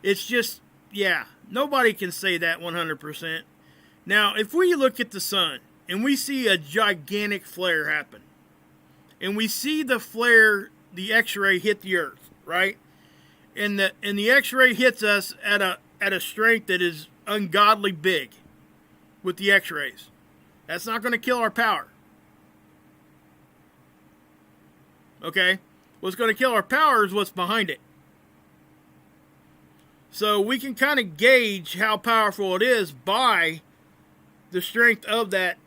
It's just, yeah, nobody can say that 100%. Now, if we look at the sun and we see a gigantic flare happen, and we see the flare, the X-ray hit the Earth, right? And the X-ray hits us at a strength that is ungodly big with the X-rays. That's not going to kill our power. Okay? What's going to kill our power is what's behind it. So we can kind of gauge how powerful it is by the strength of that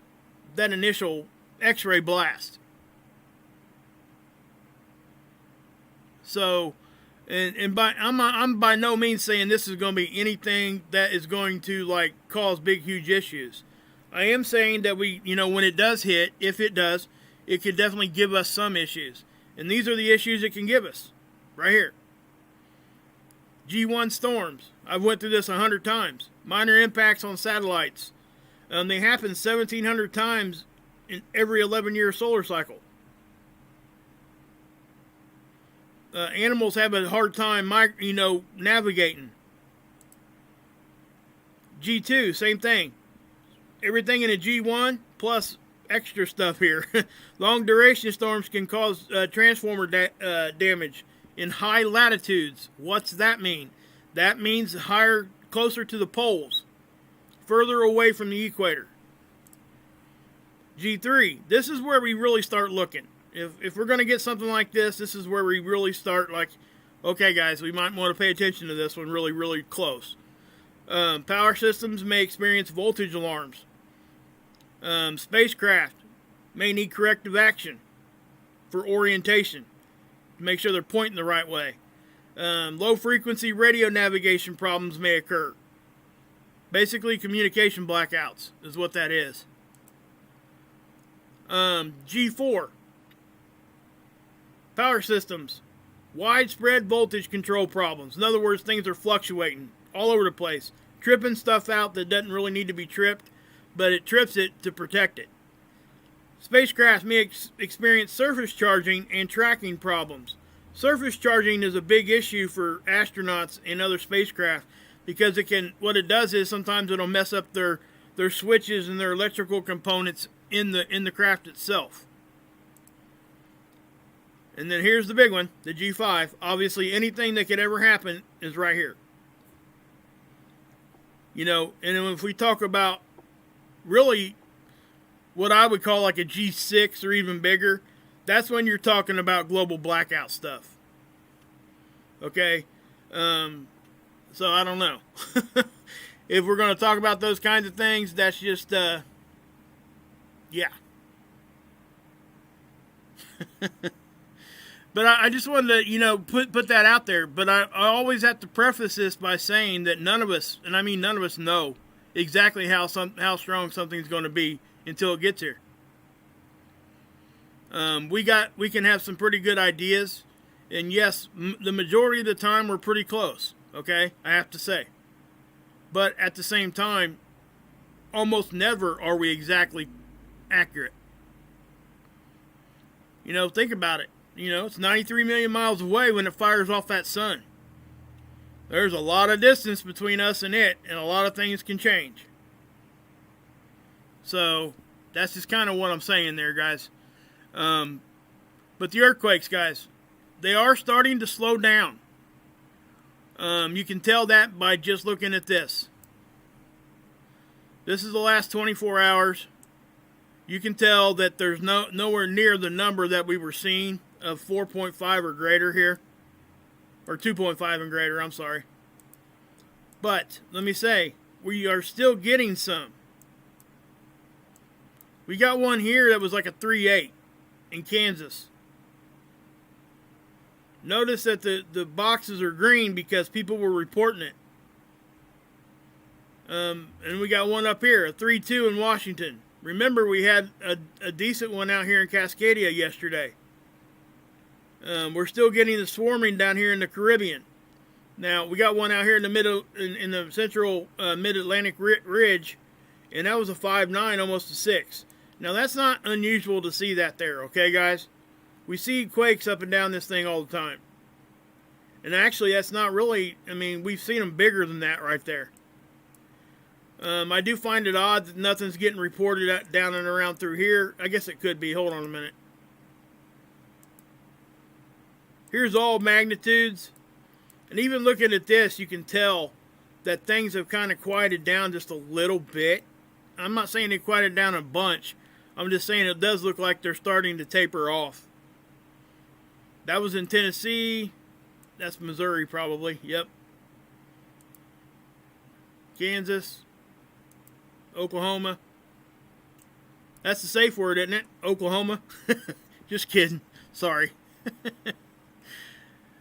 initial X-ray blast. So, I'm by no means saying this is going to be anything that is going to like cause big, huge issues. I am saying that we, you know, when it does hit, if it does, it could definitely give us some issues. And these are the issues it can give us, right here. G1 storms. I've went through this 100 times. Minor impacts on satellites. They happen 1,700 times in every 11-year solar cycle. Animals have a hard time, navigating. G2, same thing. Everything in a G1 plus extra stuff here. Long duration storms can cause transformer damage in high latitudes. What's that mean? That means higher, closer to the poles, further away from the equator. G3, this is where we really start looking. If we're going to get something like this, this is where we really start like, okay guys, we might want to pay attention to this one really, really close. Power systems may experience voltage alarms. Spacecraft may need corrective action for orientation to make sure they're pointing the right way. Low frequency radio navigation problems may occur. Basically, communication blackouts is what that is. G4. Power systems. Widespread voltage control problems. In other words, things are fluctuating all over the place. Tripping stuff out that doesn't really need to be tripped, but it trips it to protect it. Spacecraft may experience surface charging and tracking problems. Surface charging is a big issue for astronauts and other spacecraft because what it does is sometimes it'll mess up their switches and their electrical components in the craft itself. And then here's the big one, the G5. Obviously, anything that could ever happen is right here. You know, and if we talk about really what I would call like a G6 or even bigger, that's when you're talking about global blackout stuff. Okay? So I don't know. If we're going to talk about those kinds of things, that's just, yeah. But I just wanted to, you know, put that out there. But I always have to preface this by saying that none of us, and I mean none of us, know exactly how strong something's going to be until it gets here. We can have some pretty good ideas, and yes, the majority of the time we're pretty close. Okay, I have to say. But at the same time, almost never are we exactly accurate. You know, think about it. You know, it's 93 million miles away when it fires off that sun. There's a lot of distance between us and it, and a lot of things can change. So, that's just kind of what I'm saying there, guys. But the earthquakes, guys, they are starting to slow down. You can tell that by just looking at this. This is the last 24 hours. You can tell that there's nowhere near the number that we were seeing of 4.5 or greater here. Or 2.5 and greater, I'm sorry. But, let me say, we are still getting some. We got one here that was like a 3.8 in Kansas. Notice that the boxes are green because people were reporting it. And we got one up here, a 3.2 in Washington. Remember, we had a decent one out here in Cascadia yesterday. We're still getting the swarming down here in the Caribbean. Now, we got one out here in the central mid-Atlantic ridge, and that was a 5.9, almost a 6. Now, that's not unusual to see that there, okay, guys? We see quakes up and down this thing all the time. And actually, that's not really, I mean, we've seen them bigger than that right there. I do find it odd that nothing's getting reported down and around through here. I guess it could be. Hold on a minute. Here's all magnitudes. And even looking at this, you can tell that things have kind of quieted down just a little bit. I'm not saying they quieted down a bunch. I'm just saying it does look like they're starting to taper off. That was in Tennessee. That's Missouri probably. Yep. Kansas. Oklahoma. That's the safe word, isn't it? Oklahoma. Just kidding. Sorry.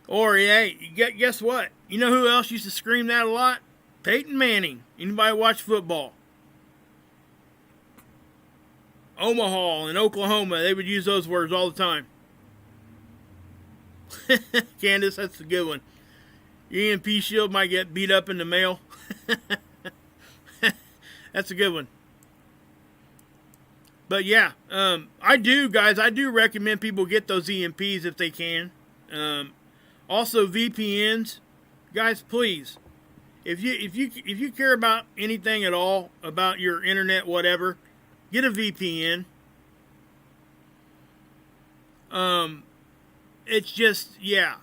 Or, hey, guess what? You know who else used to scream that a lot? Peyton Manning. Anybody watch football? Omaha and Oklahoma, they would use those words all the time. Candace, that's a good one. Your EMP shield might get beat up in the mail. That's a good one. But yeah, I do recommend people get those EMPs if they can. Also VPNs, guys, please. If you care about anything at all about your internet, whatever, get a VPN. It's just, yeah,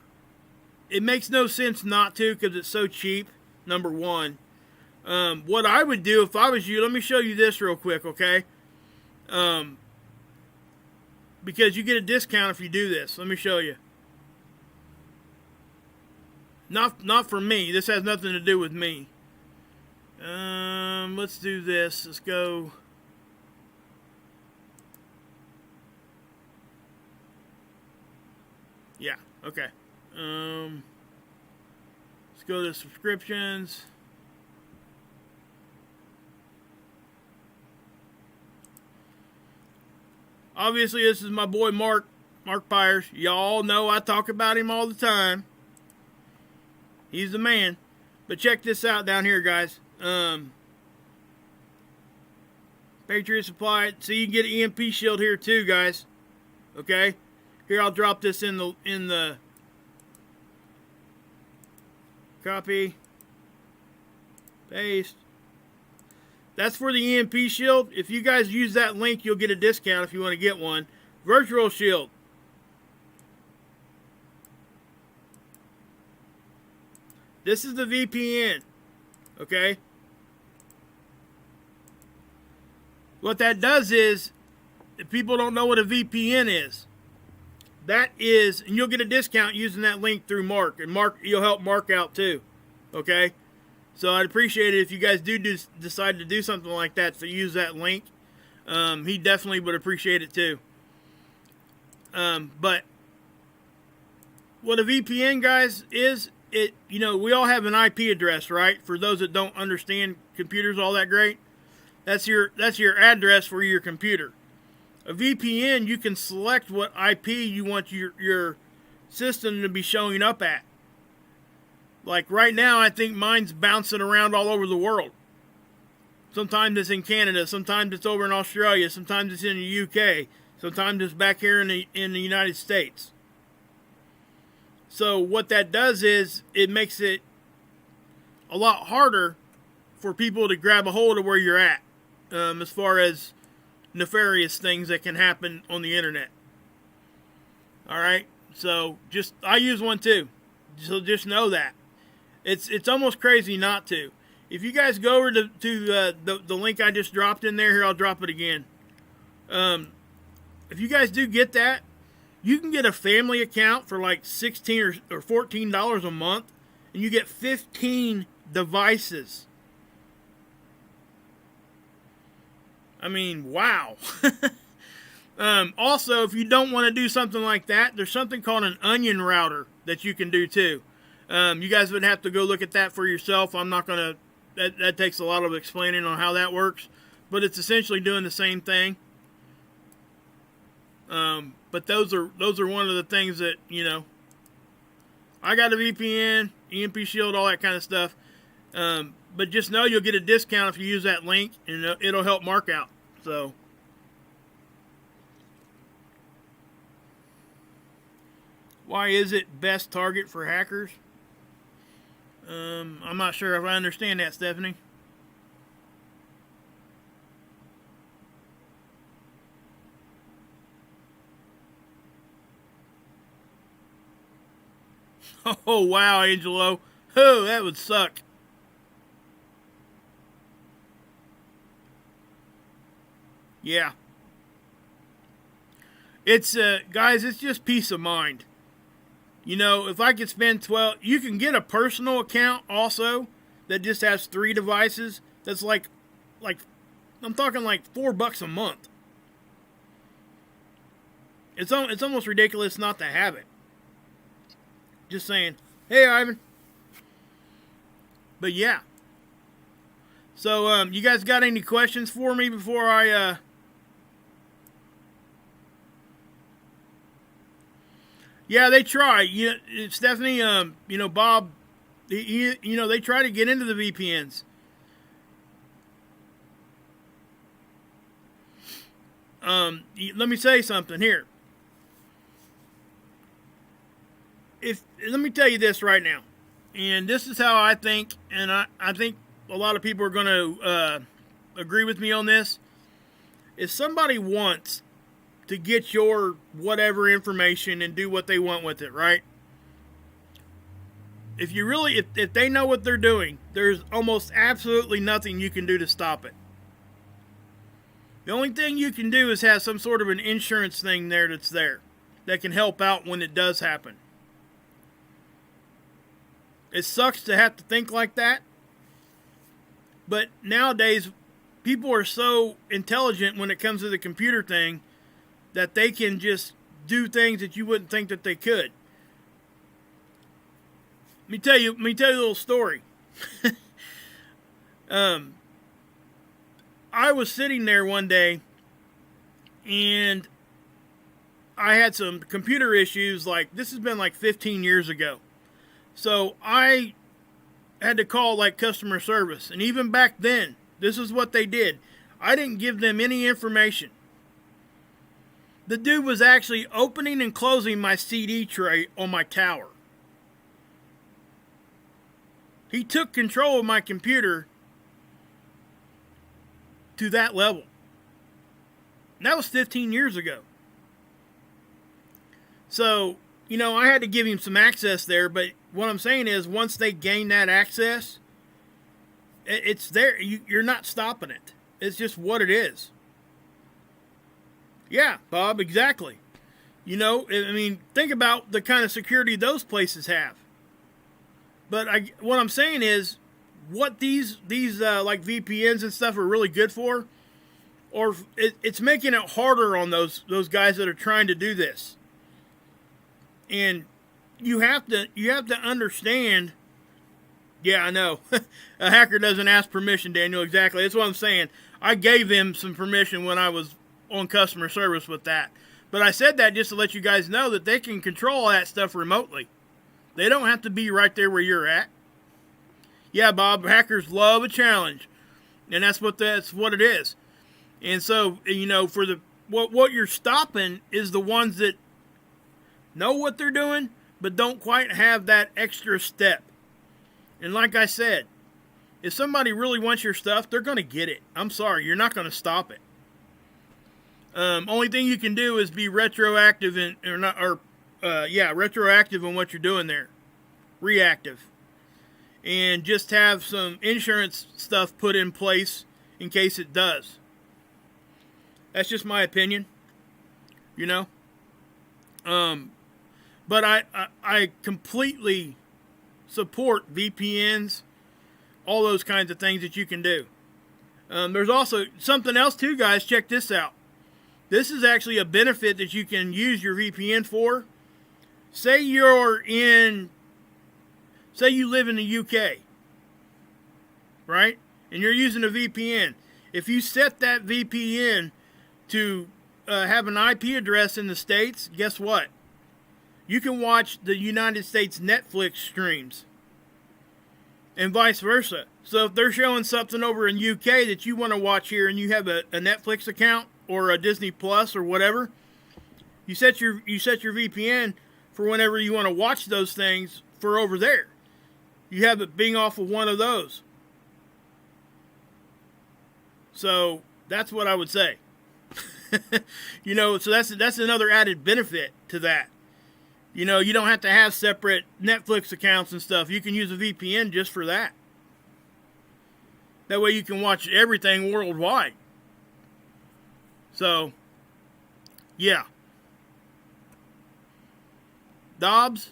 it makes no sense not to because it's so cheap. Number one. What I would do if I was you, let me show you this real quick, okay? Because you get a discount if you do this. Let me show you. Not for me. This has nothing to do with me. Let's do this. Let's go. Yeah, okay. Let's go to subscriptions. Obviously, this is my boy Mark Pyers. Y'all know I talk about him all the time. He's the man. But check this out down here, guys. Patriot Supply. So you can get an EMP shield here too, guys. Okay? Here, I'll drop this in the copy. Paste. That's for the EMP shield. If you guys use that link, you'll get a discount if you want to get one. Virtual shield. This is the VPN. Okay? What that does is if people don't know what a VPN is, that is, and you'll get a discount using that link through Mark, and Mark, you'll help Mark out too. Okay, so I'd appreciate it if you guys do decide to do something like that, to use that link. He definitely would appreciate it too. But what a VPN, guys, is, we all have an IP address, right? For those that don't understand computers all that great, that's your address for your computer. A VPN, you can select what IP you want your system to be showing up at. Like right now, I think mine's bouncing around all over the world. Sometimes it's in Canada, sometimes it's over in Australia, sometimes it's in the UK, sometimes it's back here in the United States. So what that does is it makes it a lot harder for people to grab a hold of where you're at, as far as nefarious things that can happen on the internet. Alright, so I use one too, so just know that. It's almost crazy not to. If you guys go over to the link I just dropped in there, here I'll drop it again. If you guys do get that, you can get a family account for like $16 or $14 a month, and you get 15 devices. I mean, wow. Also, if you don't want to do something like that, there's something called an onion router that you can do too. You guys would have to go look at that for yourself. I'm not going to, that takes a lot of explaining on how that works, but it's essentially doing the same thing. But those are one of the things that, I got a VPN, EMP Shield, all that kind of stuff. But just know you'll get a discount if you use that link, and it'll help Mark out. So, why is it best target for hackers? I'm not sure if I understand that, Stephanie. Oh, wow, Angelo. Oh, that would suck. Yeah. It's, guys, it's just peace of mind. If I could spend you can get a personal account also that just has 3 devices. That's like, I'm talking like $4 a month. It's almost ridiculous not to have it. Just saying. Hey, Ivan. But yeah. So, you guys got any questions for me before I, Yeah, they try. Stephanie, Bob, they try to get into the VPNs. Let me say something here. Let me tell you this right now, and this is how I think, and I think a lot of people are going to agree with me on this. If somebody wants to get your whatever information and do what they want with it, right? If they know what they're doing, there's almost absolutely nothing you can do to stop it. The only thing you can do is have some sort of an insurance thing that's there that can help out when it does happen. It sucks to have to think like that, but nowadays people are so intelligent when it comes to the computer thing that they can just do things that you wouldn't think that they could. Let me tell you a little story. I was sitting there one day, and I had some computer issues. This has been 15 years ago. So I had to call customer service. And even back then, this is what they did. I didn't give them any information. The dude was actually opening and closing my CD tray on my tower. He took control of my computer to that level. And that was 15 years ago. So, I had to give him some access there, but what I'm saying is once they gain that access, it's there. You're not stopping it. It's just what it is. Yeah, Bob, exactly. You know, I mean, think about the kind of security those places have. But what I'm saying is, what these like VPNs and stuff are really good for, or it's making it harder on those guys that are trying to do this. And you have to understand. Yeah, I know. A hacker doesn't ask permission, Daniel. Exactly. That's what I'm saying. I gave them some permission when I was on customer service with that. But I said that just to let you guys know that they can control all that stuff remotely. They don't have to be right there where you're at. Yeah, Bob, hackers love a challenge. And that's what it is. And so, you know, for what you're stopping is the ones that know what they're doing, but don't quite have that extra step. And like I said, if somebody really wants your stuff, they're going to get it. I'm sorry, you're not going to stop it. Only thing you can do is be retroactive retroactive in what you're doing there. Reactive. And just have some insurance stuff put in place in case it does. That's just my opinion. You know? But I completely support VPNs, all those kinds of things that you can do. There's also something else too, guys. Check this out. This is actually a benefit that you can use your VPN for. Say you live in the UK, right? And you're using a VPN. If you set that VPN to have an IP address in the States, guess what? You can watch the United States Netflix streams and vice versa. So if they're showing something over in UK that you want to watch here and you have a Netflix account or a Disney Plus or whatever, you set your VPN for whenever you want to watch those things for over there. You have it being off of one of those. So that's what I would say. You know, so that's another added benefit to that. You know, you don't have to have separate Netflix accounts and stuff. You can use a VPN just for that. That way you can watch everything worldwide. So, yeah. Dobbs?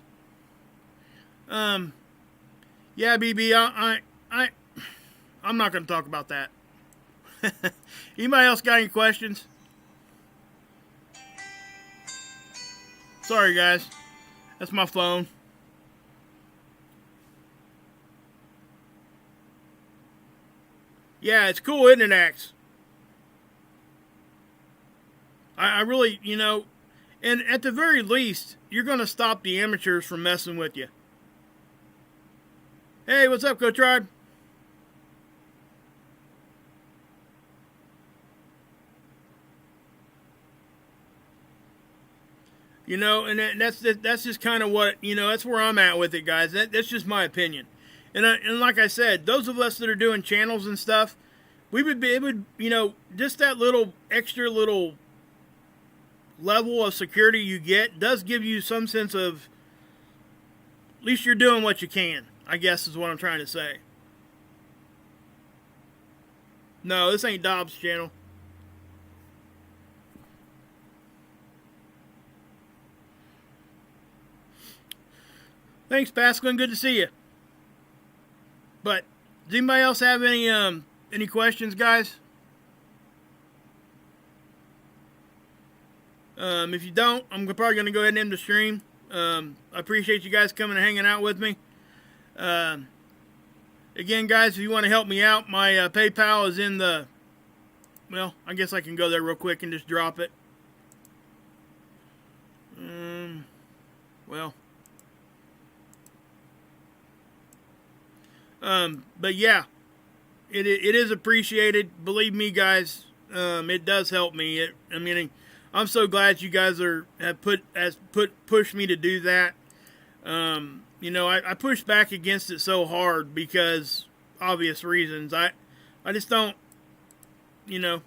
Yeah, BB, I'm not going to talk about that. Anybody else got any questions? Sorry, guys. That's my phone. Yeah, it's cool, isn't it, Axe? I really, you know, and at the very least, you're going to stop the amateurs from messing with you. Hey, what's up, Go Tribe? You know, and that's just kind of what, you know, that's where I'm at with it, guys. That's just my opinion. And like I said, those of us that are doing channels and stuff, it would, you know, just that little extra little level of security you get does give you some sense of, at least you're doing what you can, I guess is what I'm trying to say. No, this ain't Dobbs' channel. Thanks, Pasquin. Good to see you. But does anybody else have any questions, guys? If you don't, I'm probably going to go ahead and end the stream. I appreciate you guys coming and hanging out with me. Again, guys, if you want to help me out, my PayPal is in the... Well, I guess I can go there real quick and just drop it. But yeah, it is appreciated. Believe me, guys, it does help me. I'm so glad you guys have pushed me to do that. You know, I pushed back against it so hard because obvious reasons. I just don't, you know,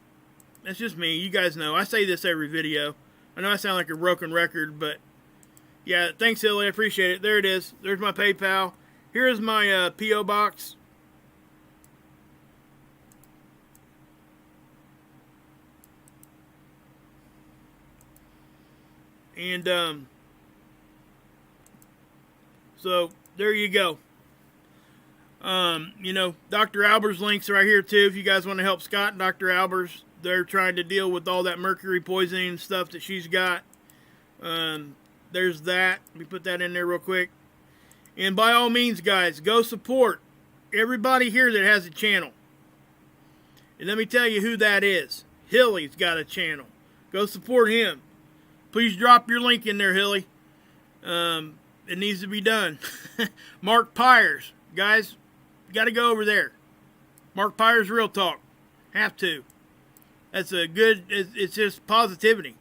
that's just me. You guys know. I say this every video. I know I sound like a broken record, but yeah, thanks, Hilly. I appreciate it. There it is. There's my PayPal. Here is my P.O. box. And so there you go. Dr. Albers' links right here too. If you guys want to help Scott and Dr. Albers, they're trying to deal with all that mercury poisoning and stuff that she's got. There's that. Let me put that in there real quick. And by all means, guys, go support everybody here that has a channel. And let me tell you who that is. Hilly's got a channel. Go support him. Please drop your link in there, Hilly. It needs to be done. Mark Pyers. Guys, got to go over there. Mark Pyers Real Talk. Have to. That's a good, it's just positivity.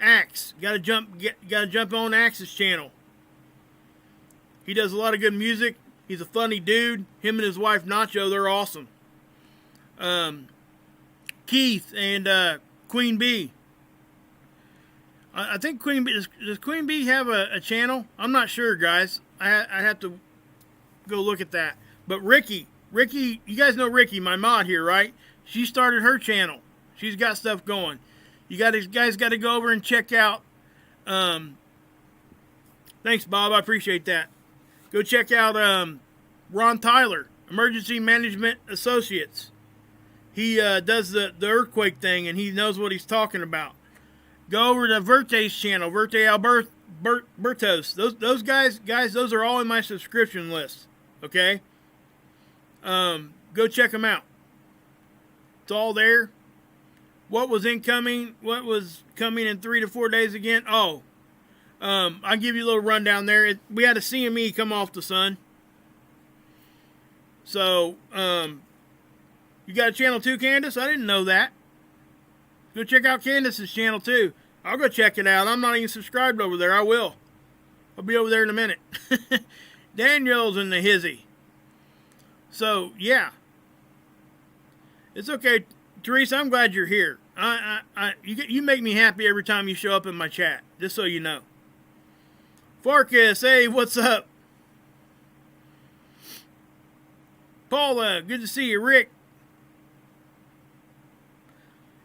Axe. Got to jump on Axe's channel. He does a lot of good music. He's a funny dude. Him and his wife Nacho, they're awesome. Keith and Queen Bee. I think Queen Bee, does Queen Bee have a channel? I'm not sure, guys. I have to go look at that. But Ricky, you guys know Ricky, my mod here, right? She started her channel. She's got stuff going. You guys got to go over and check out. Thanks, Bob. I appreciate that. Go check out Ron Tyler, Emergency Management Associates. He does the earthquake thing, and he knows what he's talking about. Go over to Verte's channel, Verte Albertos. Those guys, those are all in my subscription list. Okay? Go check them out. It's all there. What was incoming? What was coming in 3 to 4 days again? Oh, I'll give you a little rundown there. We had a CME come off the sun. So, you got a channel too, Candace? I didn't know that. Go check out Candace's channel too. I'll go check it out. I'm not even subscribed over there. I will. I'll be over there in a minute. Daniel's in the hizzy. So, yeah. It's okay. Teresa, I'm glad you're here. You make me happy every time you show up in my chat. Just so you know. Farkas, hey, what's up? Paula, good to see you. Rick.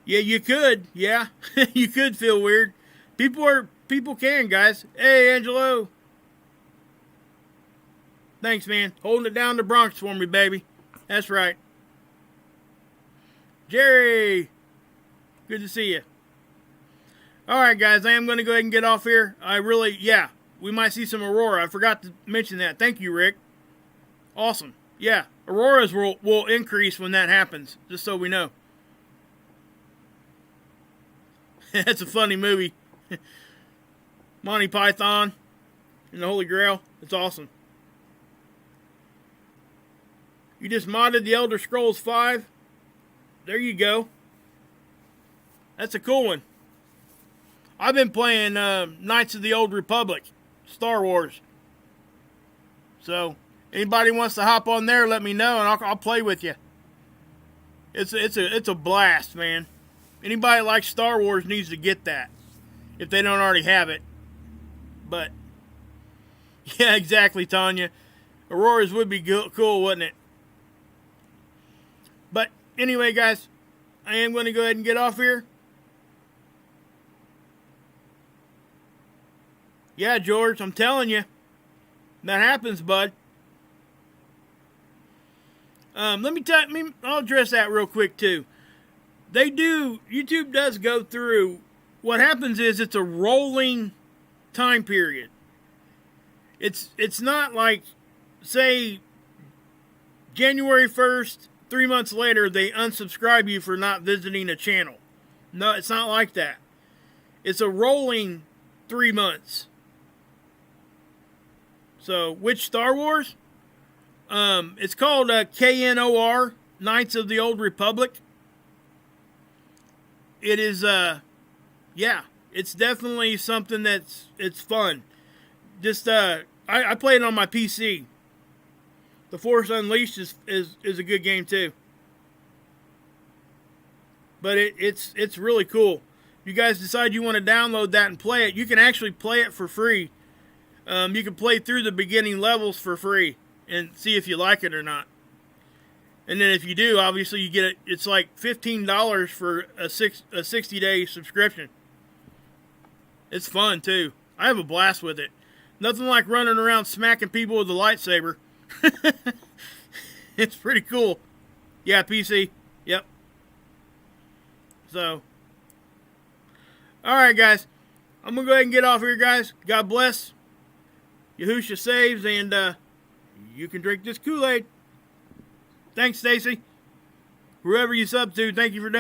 Yeah, you could. Yeah, you could feel weird. People can, guys. Hey, Angelo. Thanks, man. Holding it down the Bronx for me, baby. That's right. Jerry, good to see you. All right, guys, I am going to go ahead and get off here. We might see some Aurora. I forgot to mention that. Thank you, Rick. Awesome. Yeah, Auroras will increase when that happens, just so we know. That's a funny movie. Monty Python and the Holy Grail. It's awesome. You just modded the Elder Scrolls 5. There you go. That's a cool one. I've been playing Knights of the Old Republic, Star Wars. So, anybody wants to hop on there, let me know, and I'll play with you. It's a blast, man. Anybody that likes Star Wars needs to get that, if they don't already have it. But, yeah, exactly, Tanya. Auroras would be cool, wouldn't it? But, anyway, guys, I am going to go ahead and get off here. Yeah, George, I'm telling you. That happens, bud. I'll address that real quick, too. YouTube does go through, what happens is it's a rolling time period. It's not like, say, January 1st, 3 months later, they unsubscribe you for not visiting a channel. No, it's not like that. It's a rolling 3 months. So, which Star Wars? It's called KNOR, Knights of the Old Republic. It is, it's definitely something it's fun. Just, I play it on my PC. The Force Unleashed is a good game too. But it's really cool. If you guys decide you want to download that and play it, you can actually play it for free. You can play through the beginning levels for free and see if you like it or not. And then if you do, obviously you get it. It's like $15 for a 60-day subscription. It's fun too. I have a blast with it. Nothing like running around smacking people with a lightsaber. It's pretty cool. Yeah, PC. Yep. So, alright guys. I'm going to go ahead and get off here, guys. God bless. Yahusha saves, and you can drink this Kool-Aid. Thanks, Stacy. Whoever you sub to, thank you for doing